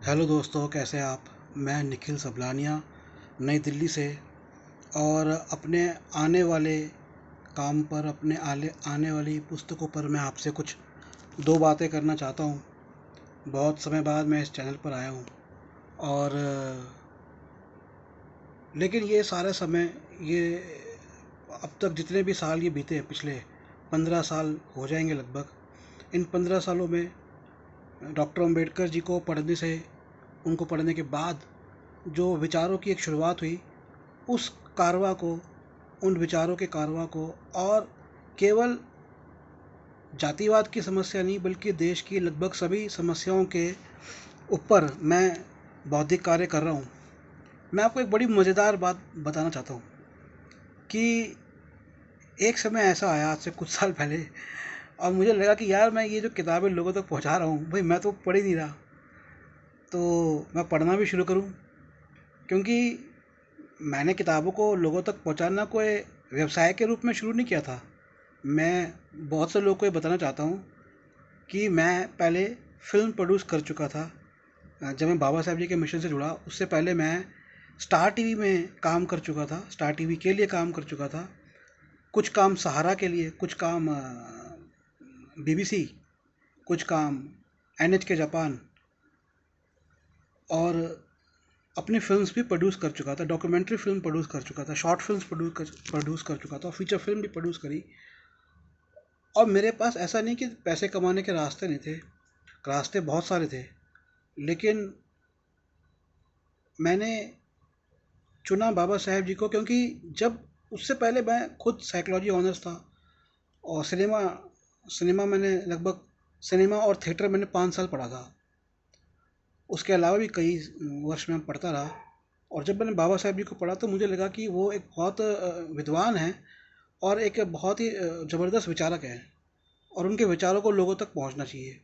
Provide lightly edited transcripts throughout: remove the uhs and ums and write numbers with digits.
Hello दोस्तों, कैसे हैं आप। मैं निखिल सबलानिया, नई दिल्ली से। और अपने आने वाले काम पर, अपने आने वाली पुस्तकों पर मैं आपसे कुछ दो बातें करना चाहता हूँ। बहुत समय बाद मैं इस चैनल पर आया हूँ। और लेकिन ये सारे समय, ये अब तक जितने भी साल ये बीते हैं, पिछले 15 साल हो जाएंगे लगभग। इन 15 सालों में डॉक्टर अम्बेडकर जी को पढ़ने से, उनको पढ़ने के बाद जो विचारों की एक शुरुआत हुई, उस कारवां को, उन विचारों के कारवां को, और केवल जातिवाद की समस्या नहीं बल्कि देश की लगभग सभी समस्याओं के ऊपर मैं बौद्धिक कार्य कर रहा हूँ। मैं आपको एक बड़ी मज़ेदार बात बताना चाहता हूँ कि एक समय ऐसा आया आज से कुछ साल पहले, और मुझे लगा कि यार मैं ये जो किताबें लोगों तक पहुँचा रहा हूँ, भाई मैं तो पढ़ ही नहीं रहा, तो मैं पढ़ना भी शुरू करूँ। क्योंकि मैंने किताबों को लोगों तक पहुंचाना कोई व्यवसाय के रूप में शुरू नहीं किया था। मैं बहुत से लोगों को ये बताना चाहता हूँ कि मैं पहले फ़िल्म प्रोड्यूस कर चुका था। जब मैं बाबा साहब जी के मिशन से जुड़ा, उससे पहले मैं स्टार टीवी में काम कर चुका था, स्टार टीवी के लिए काम कर चुका था। कुछ काम सहारा के लिए, कुछ काम बीबीसी, कुछ काम एनएच के जापान, और अपनी फिल्म्स भी प्रोड्यूस कर चुका था। डॉक्यूमेंट्री फिल्म प्रोड्यूस कर चुका था, शॉर्ट फिल्म्स प्रोड्यूस कर चुका था, फीचर फिल्म भी प्रोड्यूस करी। और मेरे पास ऐसा नहीं कि पैसे कमाने के रास्ते नहीं थे, रास्ते बहुत सारे थे। लेकिन मैंने चुना बाबा साहेब जी को, क्योंकि जब उससे पहले मैं खुद साइकोलॉजी ऑनर्स था। और सिनेमा सिनेमा मैंने लगभग, सिनेमा और थिएटर मैंने 5 साल पढ़ा था। उसके अलावा भी कई वर्ष में पढ़ता रहा। और जब मैंने बाबा साहेब जी को पढ़ा तो मुझे लगा कि वो एक बहुत विद्वान हैं, और एक बहुत ही ज़बरदस्त विचारक हैं, और उनके विचारों को लोगों तक पहुंचना चाहिए।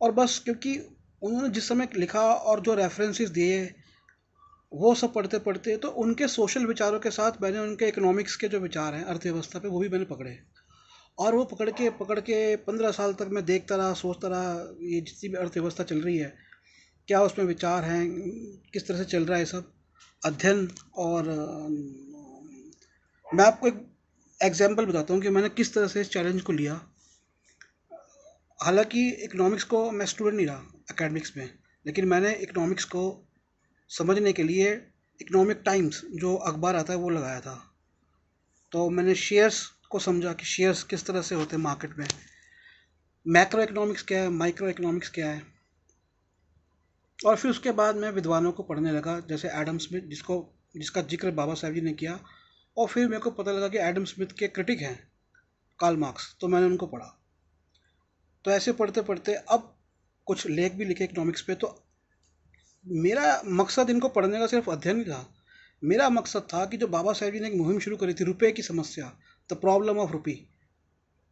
और बस क्योंकि उन्होंने जिस समय लिखा और जो रेफरेंसेस दिए, वो सब पढ़ते पढ़ते तो उनके सोशल विचारों के साथ मैंने उनके इकोनॉमिक्स के जो विचार हैं अर्थव्यवस्था पे, वो भी मैंने पकड़े। और वो पकड़ के 15 साल तक मैं देखता रहा, सोचता रहा, ये जितनी भी अर्थव्यवस्था चल रही है, क्या उसमें विचार हैं, किस तरह से चल रहा है सब अध्ययन। और मैं आपको एक एग्जाम्पल बताता हूँ कि मैंने किस तरह से इस चैलेंज को लिया। हालांकि इकोनॉमिक्स को मैं स्टूडेंट नहीं रहा एकेडमिक्स में, लेकिन मैंने इकोनॉमिक्स को समझने के लिए इकोनॉमिक टाइम्स जो अखबार आता है वो लगाया था। तो मैंने शेयर्स को समझा कि शेयर्स किस तरह से होते हैं मार्केट में, मैक्रो इकोनॉमिक्स क्या है, माइक्रो इकोनॉमिक्स क्या है। और फिर उसके बाद मैं विद्वानों को पढ़ने लगा, जैसे एडम स्मिथ, जिसका जिक्र बाबा साहब जी ने किया। और फिर मेरे को पता लगा कि एडम स्मिथ के क्रिटिक हैं कार्ल मार्क्स, तो मैंने उनको पढ़ा। तो ऐसे पढ़ते पढ़ते अब कुछ लेख भी लिखे इकोनॉमिक्स पे। तो मेरा मकसद इनको पढ़ने का सिर्फ अध्ययन ही था। मेरा मकसद था कि जो बाबा साहब जी ने एक मुहिम शुरू करी थी, रुपए की समस्या, द प्रॉब्लम ऑफ रुपी,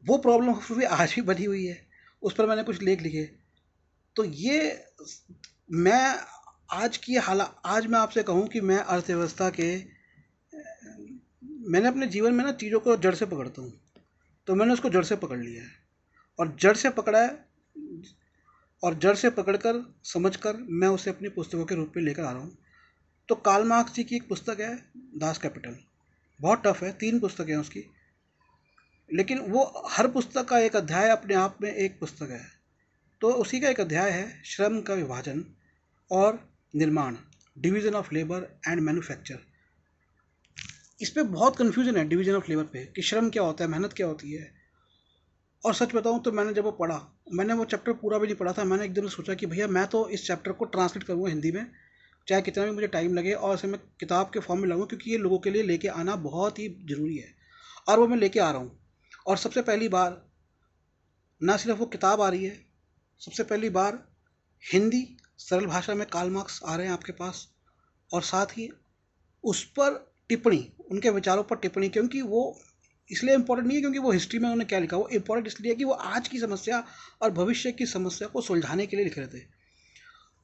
वो प्रॉब्लम ऑफ रुपी आज भी बनी हुई है। उस पर मैंने कुछ लेख लिखे। तो ये, मैं आज मैं आपसे कहूँ कि मैं अर्थव्यवस्था के, मैंने अपने जीवन में ना चीज़ों को जड़ से पकड़ता हूँ। तो मैंने उसको जड़ से पकड़ लिया है, और जड़ से पकड़ा है, और जड़ से पकड़कर समझकर मैं उसे अपनी पुस्तकों के रूप में लेकर आ रहा हूँ। तो कार्ल मार्क्स जी की एक पुस्तक है, दास कैपिटल। बहुत टफ है, 3 पुस्तकें हैं उसकी, लेकिन वो हर पुस्तक का एक अध्याय अपने आप में एक पुस्तक है। तो उसी का एक अध्याय है श्रम का विभाजन और निर्माण, division of labour and manufacture. इस पे बहुत कन्फ्यूजन है, डिवीजन ऑफ लेबर पे, कि श्रम क्या होता है, मेहनत क्या होती है। और सच बताऊं तो मैंने जब वो पढ़ा, मैंने वो चैप्टर पूरा भी नहीं पढ़ा था। मैंने एक दिन सोचा कि भैया मैं तो इस चैप्टर को ट्रांसलेट करूँगा हिंदी में, चाहे कितना भी मुझे टाइम लगे, और इसे मैं किताब के फॉर्म में लाऊंगा, क्योंकि ये लोगों के लिए लेके आना बहुत ही ज़रूरी है। और वो मैं लेके आ रहा हूँ। और सबसे पहली बार ना सिर्फ वो किताब आ रही है, सबसे पहली बार हिंदी सरल भाषा में कार्ल मार्क्स आ रहे हैं आपके पास। और साथ ही उस पर टिप्पणी, उनके विचारों पर टिप्पणी। क्योंकि वो इसलिए इम्पोर्टेंट नहीं है क्योंकि वो हिस्ट्री में उन्होंने क्या लिखा, वो इम्पोर्टेंट इसलिए है कि वो आज की समस्या और भविष्य की समस्या को सुलझाने के लिए लिख रहे थे।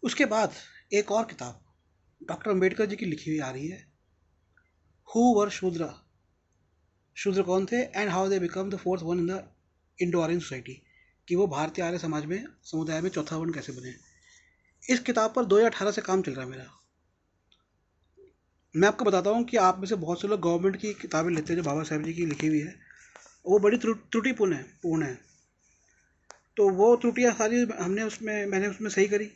उसके बाद एक और किताब डॉक्टर अम्बेडकर जी की लिखी हुई आ रही है, हु वर शूद्र, शूद्र कौन थे, and how they become the fourth one in the Indo Aryan society, कि वो भारतीय आर्य समाज में, समुदाय में चौथा वर्ण कैसे बने। इस किताब पर 2018 से काम चल रहा है मेरा। मैं आपको बताता हूँ कि आप में से बहुत से लोग गवर्नमेंट की किताबें लेते हैं जो बाबा साहेब जी की लिखी हुई है, वो बड़ी त्रुटिपूर्ण है। तो वो त्रुटियाँ सारी मैंने उसमें सही करी।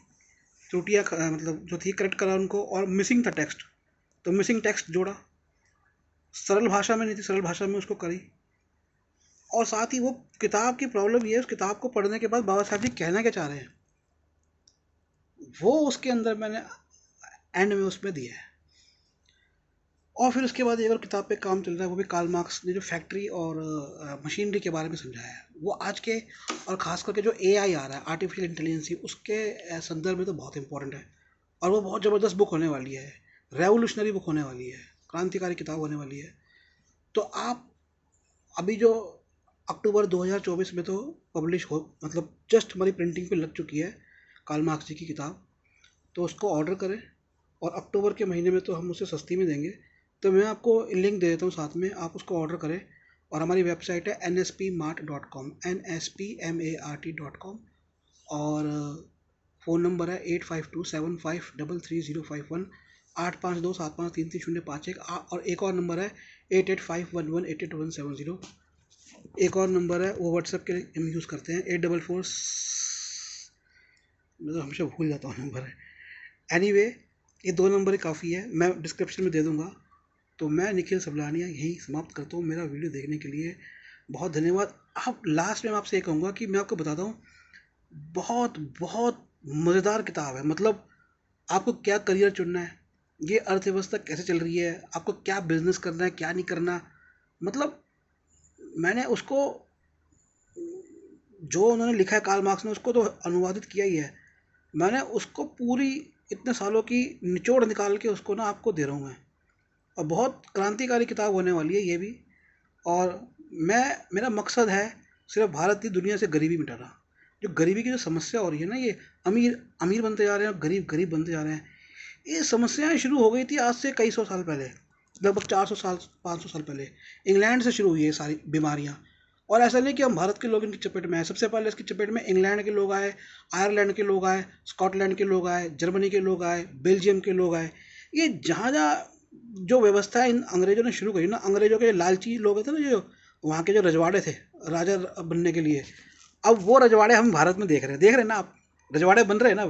त्रुटियाँ मतलब जो थी करेक्ट करा उनको, और मिसिंग था टेक्स्ट, तो मिसिंग टेक्स्ट जोड़ा। सरल भाषा में नहीं थी, सरल भाषा में उसको करी। और साथ ही वो किताब की प्रॉब्लम ये है, उस किताब को पढ़ने के बाद बाबा साहब जी कहना क्या चाह रहे हैं वो उसके अंदर मैंने एंड में उसमें दिया है। और फिर उसके बाद एक और किताब पे काम चल रहा है, वो भी कार्ल मार्क्स ने जो फैक्ट्री और मशीनरी के बारे में समझाया है। वो आज के, और ख़ास करके जो एआई आ रहा है, आर्टिफिशियल इंटेलिजेंस, उसके संदर्भ में तो बहुत इंपॉर्टेंट है। और वो बहुत ज़बरदस्त बुक होने वाली है, रेवोल्यूशनरी बुक होने वाली है, क्रांतिकारी किताब होने वाली है। तो आप अभी जो अक्टूबर 2024 में तो पब्लिश हो, मतलब जस्ट हमारी प्रिंटिंग पे लग चुकी है कार्ल मार्क्स जी की किताब, तो उसको ऑर्डर करें। और अक्टूबर के महीने में तो हम उसे सस्ती में देंगे, तो मैं आपको लिंक दे देता हूँ साथ में, आप उसको ऑर्डर करें। और हमारी वेबसाइट है nspmart.com, nspmart.com। और फ़ोन नंबर है 8527533051, 8527533051। और एक और नंबर है 8851188170। एक और नंबर है, वो व्हाट्सएप के लिए हम यूज़ करते हैं, 844, मैं तो हमेशा भूल जाता हूँ नंबर है। एनीवे, ये दो नंबर ही काफ़ी है, मैं डिस्क्रिप्शन में दे दूँगा। तो मैं निखिल सबलानिया यहीं समाप्त करता हूँ। मेरा वीडियो देखने के लिए बहुत धन्यवाद। अब लास्ट में मैं आपसे ये कहूँगा कि मैं आपको बताता हूँ, बहुत बहुत मज़ेदार किताब है। मतलब आपको क्या करियर चुनना है, ये अर्थव्यवस्था कैसे चल रही है, आपको क्या बिजनेस करना है, क्या नहीं करना, मतलब मैंने उसको, जो उन्होंने लिखा है कार्ल मार्क्स ने, उसको तो अनुवादित किया ही है। मैंने उसको पूरी इतने सालों की निचोड़ निकाल के उसको ना आपको दे रहा हूँ मैं। और बहुत क्रांतिकारी किताब होने वाली है ये भी। और मैं, मेरा मकसद है सिर्फ भारत की दुनिया से गरीबी मिटाना। जो गरीबी की जो समस्या हो रही है ना, ये अमीर अमीर बनते जा रहे हैं और गरीब गरीब बनते जा रहे हैं, ये समस्याएं शुरू हो गई थी आज से कई सौ साल पहले, लगभग 400 साल 500 साल पहले। इंग्लैंड से शुरू हुई है सारी बीमारियाँ। और ऐसा नहीं कि हम भारत के लोग इनकी चपेट में आए, सबसे पहले इसकी चपेट में इंग्लैंड के लोग आए, आयरलैंड के लोग आए, स्कॉटलैंड के लोग आए, जर्मनी के लोग आए, बेल्जियम के लोग आए। ये जहाँ जहाँ जो व्यवस्था इन अंग्रेजों ने शुरू करी ना, अंग्रेजों के लालची लोग थे ना, जो वहाँ के जो रजवाड़े थे राजा बनने के लिए, अब वो रजवाड़े हम भारत में देख रहे हैं ना आप, रजवाड़े बन रहे हैं ना,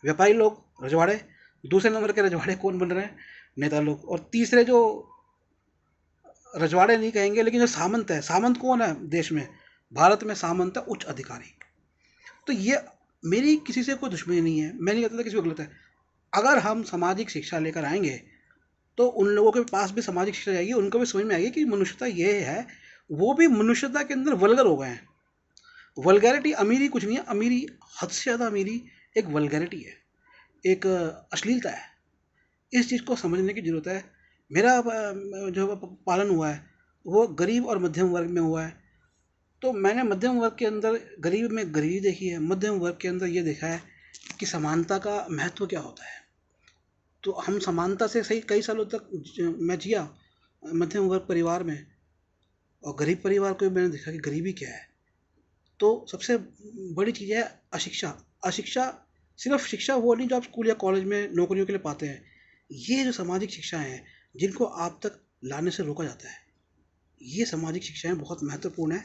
व्यापारी लोग रजवाड़े। दूसरे नंबर के रजवाड़े कौन बन रहे हैं? नेता लोग। और तीसरे जो रजवाड़े नहीं कहेंगे, लेकिन जो सामंत है, सामंत कौन है देश में? भारत में सामंत है उच्च अधिकारी। तो ये, मेरी किसी से कोई दुश्मनी नहीं है, मैं नहीं कहता था किसी को गलत है। अगर हम सामाजिक शिक्षा लेकर आएंगे तो उन लोगों के पास भी सामाजिक शिक्षा जाएगी, उनको भी समझ में आएगी कि मनुष्यता ये है। वो भी मनुष्यता के अंदर वल्गर हो गए हैं। वल्गैरिटी अमीरी कुछ नहीं है, अमीरी, हद से ज़्यादा अमीरी एक वल्गैरिटी है, एक अश्लीलता है। इस चीज़ को समझने की ज़रूरत है। मेरा जो पालन हुआ है वो गरीब और मध्यम वर्ग में हुआ है। तो मैंने मध्यम वर्ग के अंदर गरीब में गरीबी देखी है, मध्यम वर्ग के अंदर ये देखा है कि समानता का महत्व क्या होता है। तो हम समानता से सही कई सालों तक मैं जिया मध्यम वर्ग परिवार में, और गरीब परिवार को भी मैंने देखा कि गरीबी क्या है। तो सबसे बड़ी चीज़ है अशिक्षा। अशिक्षा, सिर्फ शिक्षा वो नहीं जो आप स्कूल या कॉलेज में नौकरियों के लिए पाते हैं, ये जो सामाजिक शिक्षाएं हैं जिनको आप तक लाने से रोका जाता है, ये सामाजिक शिक्षाएं बहुत महत्वपूर्ण है।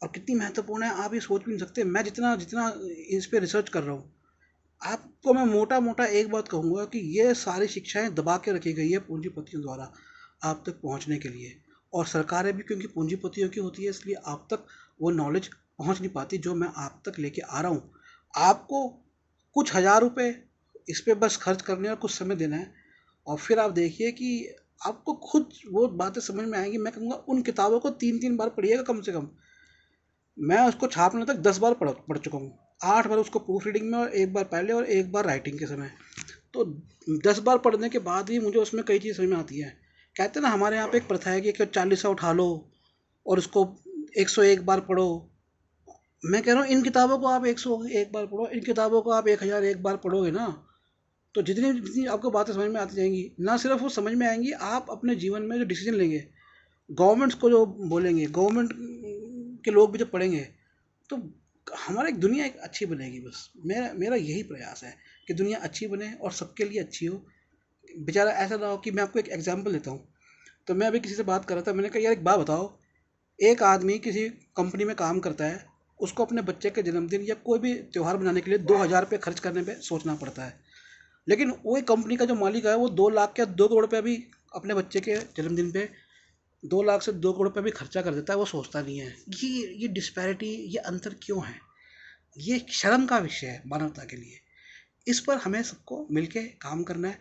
और कितनी महत्वपूर्ण है आप ये सोच भी नहीं सकते। मैं जितना जितना इस पर रिसर्च कर रहा हूँ, आपको मैं मोटा मोटा एक बात कहूँगा कि ये सारी शिक्षाएं दबा के रखी गई है पूंजीपतियों द्वारा आप तक पहुँचने के लिए। और सरकारें भी क्योंकि पूंजीपतियों की होती है, इसलिए आप तक वो नॉलेज पहुँच नहीं पाती जो मैं आप तक लेके आ रहा हूँ। आपको कुछ हज़ार रुपये इस पर बस खर्च करने और कुछ समय देना है, और फिर आप देखिए कि आपको खुद वो बातें समझ में आएंगी। मैं कहूँगा उन किताबों को 3-3 बार पढ़िएगा कम से कम। मैं उसको छापने तक 10 बार पढ़ चुका हूँ, 8 बार उसको प्रूफ रीडिंग में, और एक बार पहले और एक बार राइटिंग के समय। तो 10 बार पढ़ने के बाद ही मुझे उसमें कई चीज़ समझ में आती है। कहते हैं ना हमारे यहाँ पे एक प्रथा है कि 40 उठा लो और उसको 101 बार पढ़ो। मैं कह रहा हूँ इन किताबों को आप 101 बार पढ़ो, इन किताबों को आप 1001 बार पढ़ोगे ना, तो जितनी जितनी आपको बातें समझ में आती जाएंगी, ना सिर्फ वो समझ में आएंगी, आप अपने जीवन में जो डिसीजन लेंगे, गवर्नमेंट्स को जो बोलेंगे, गवर्नमेंट के लोग भी जब पढ़ेंगे, तो हमारा एक दुनिया एक अच्छी बनेगी। बस मेरा मेरा यही प्रयास है कि दुनिया अच्छी बने और सबके लिए अच्छी हो। बेचारा ऐसा ना हो कि मैं आपको एक एग्जांपल देता हूँ। तो मैं अभी किसी से बात कर रहा था, मैंने कहा यार एक बात बताओ, एक आदमी किसी कंपनी में काम करता है, उसको अपने बच्चे के जन्मदिन या कोई भी त्यौहार मनाने के लिए 2,000 रुपये खर्च करने पे सोचना पड़ता है, लेकिन वही कंपनी का जो मालिक है वो 2 लाख या 2 करोड़ रुपये भी अपने बच्चे के जन्मदिन पे 2 लाख से 2 करोड़ रुपये भी खर्चा कर देता है, वो सोचता नहीं है। ये डिस्पैरिटी, ये अंतर क्यों है? ये एक शर्म का विषय है मानवता के लिए। इस पर हमें सबको मिलके काम करना है।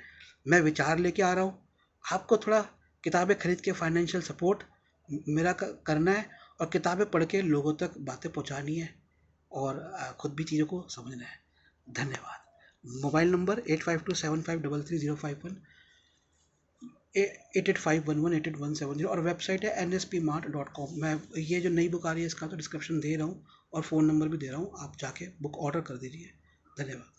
मैं विचार लेके आ रहा हूँ, आपको थोड़ा किताबें खरीद के फाइनेंशियल सपोर्ट मेरा करना है, और किताबें पढ़ के लोगों तक बातें पहुँचानी है, और खुद भी चीज़ों को समझना है। धन्यवाद। मोबाइल नंबर 8527533051, 8851188170, और वेबसाइट है nspmart.com। मैं ये जो नई बुक आ रही है इसका तो डिस्क्रिप्शन दे रहा हूँ, और फ़ोन नंबर भी दे रहा हूँ, आप जाके बुक ऑर्डर कर दीजिए। धन्यवाद।